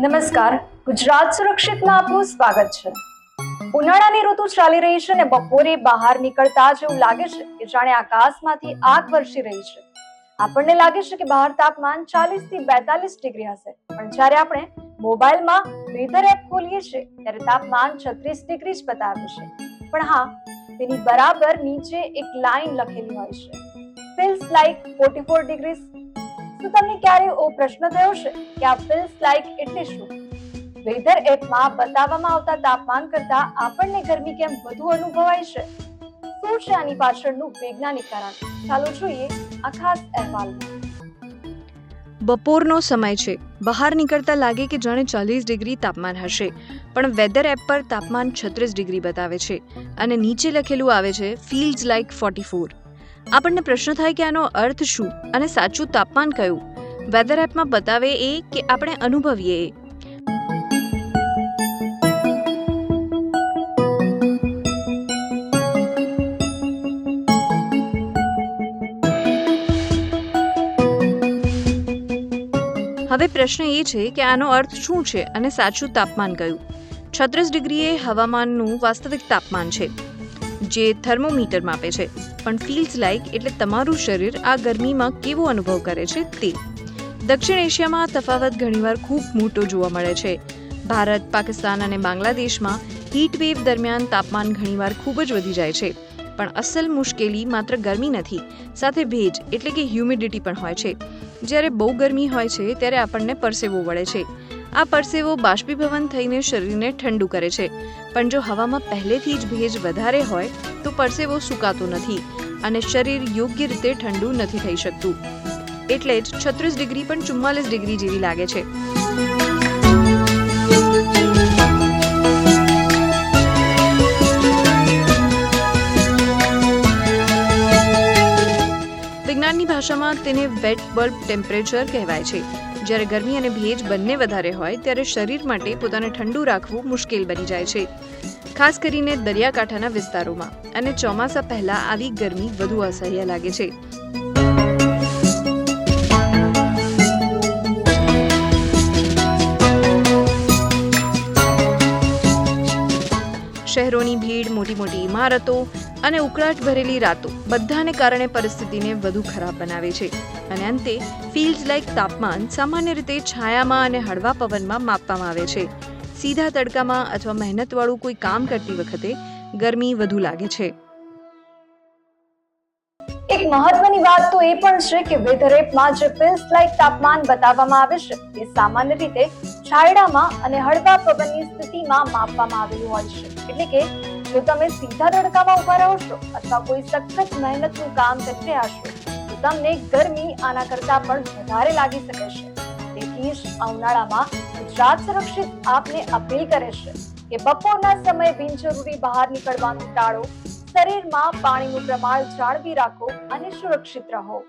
નમસ્કાર, ગુજરાત સુરક્ષિતમાં આપનું સ્વાગત છે. ઉનાળાની ઋતુ ચાલી રહી છે અને બપોરે બહાર નીકળતા જ એવું લાગે છે કે જાણે આકાશમાંથી આગ વરસી રહી છે. આપણને લાગે છે કે બહાર તાપમાન 40 થી 42 ડિગ્રી હશે, પણ જ્યારે આપણે મોબાઈલમાં વેધર એપ ખોલીએ છીએ ત્યારે તાપમાન 36 ડિગ્રી જ બતાવે છે. પણ હા, તેની બરાબર નીચે એક લાઈન લખેલી હોય છે, ફીલ્સ લાઈક 44 ડિગ્રીઝ. તો તમને ક્યારે એવો પ્રશ્ન થયો છે કે આ ફીલ્સ લાઈક એટલે શું? વેધર એપમાં બતાવવામાં આવતા તાપમાન કરતા આપણને ગરમી કેમ વધુ અનુભવાય છે? શું છે આની પાછળનું વૈજ્ઞાનિક કારણ? ચાલો જોઈએ આ ખાસ અહેવાલમાં. બપોરનો સમય છે, બહાર નીકળતા લાગે કે જાણે 40 ડિગ્રી તાપમાન હશે, પણ વેધર એપ પર તાપમાન 36 ડિગ્રી બતાવે છે અને નીચે લખેલું આવે છે ફીલ્સ લાઈક 44. આપણને પ્રશ્ન થાય કે આનો અર્થ શું અને સાચું તાપમાન કયું? વેધર એપમાં બતાવે એ કે આપણે અનુભવીએ એ? હવે પ્રશ્ન એ છે કે આનો અર્થ શું છે અને સાચું તાપમાન કયું? 36 ડિગ્રી એ હવામાનનું વાસ્તવિક તાપમાન છે જે થર્મોમીટર માપે છે, પણ ફીલ્સ લાઈક એટલે તમારું શરીર આ ગરમીમાં કેવો અનુભવ કરે છે તે. દક્ષિણ એશિયામાં તફાવત ઘણીવાર ખૂબ મોટો જોવા મળે છે. ભારત, પાકિસ્તાન અને બાંગ્લાદેશમાં હીટ વેવ દરમિયાન તાપમાન ઘણીવાર ખૂબ જ વધી જાય છે. પણ અસલ મુશ્કેલી માત્ર ગરમી નથી, સાથે ભેજ એટલે કે હ્યુમિડિટી પણ હોય છે. જ્યારે બહુ ગરમી હોય છે ત્યારે આપણને પરસેવો વળે છે. આ પરસેવો બાષ્પીભવન થઈને શરીરને ઠંડુ કરે છે, પણ જો હવામાં પહેલેથી જ ભેજ વધારે હોય તો પરસેવો સુકાતો નથી અને શરીર યોગ્ય રીતે ઠંડુ નથી થઈ શકતું. એટલે જ 36 ડિગ્રી પણ 44 ડિગ્રી જેવી લાગે છે. વિજ્ઞાનની ભાષામાં તેને વેટ બલ્બ ટેમ્પરેચર કહેવાય છે. જ્યારે ગરમી અને ભેજ બંને વધારે હોય ત્યારે શરીર માટે પોતાને ઠંડુ રાખવું મુશ્કેલ બની જાય છે, ખાસ કરીને દરિયાકાંઠાના વિસ્તારોમાં. અને ચોમાસા પહેલા આવી ગરમી વધુ અસહ્ય લાગે છે. શહેરોની ભીડ, મોટી મોટી ઇમારતો અને ઉકળાટ ભરેલી રાતો બધાને કારણે પરિસ્થિતિને વધુ ખરાબ બનાવે છે. અને અંતે ફીલ્સ લાઈક તાપમાન સામાન્ય રીતે છાયામાં અને હળવા પવનમાં માપવામાં આવે છે. સીધા તડકામાં અથવા મહેનતવાળું કોઈ કામ કરતી વખતે ગરમી વધુ લાગે છે. એક મહત્વની વાત તો એ પણ છે કે વેધર એપમાં જે ફીલ્સ લાઈક તાપમાન બતાવવામાં આવે છે તે સામાન્ય રીતે છાયડામાં અને હળવા પવનની સ્થિતિમાં માપવામાં આવેલું હોય છે. એટલે કે જો તમે સીધા તડકામાં ઉભા રહો છો અથવા કોઈ સખત મહેનતનું કામ કરી રહ્યા છો તો તમને ગરમી આના કરતા પણ વધારે લાગી શકે છે. તેથી જ આ ઉનાળામાં ગુજરાત સુરક્ષિત આપને અપીલ કરે છે કે બપોરના સમયે બિનજરૂરી બહાર નીકળવાનું ટાળો, શરીરમાં પાણીનું પ્રમાણ જાળવી રાખો અને સુરક્ષિત રહો.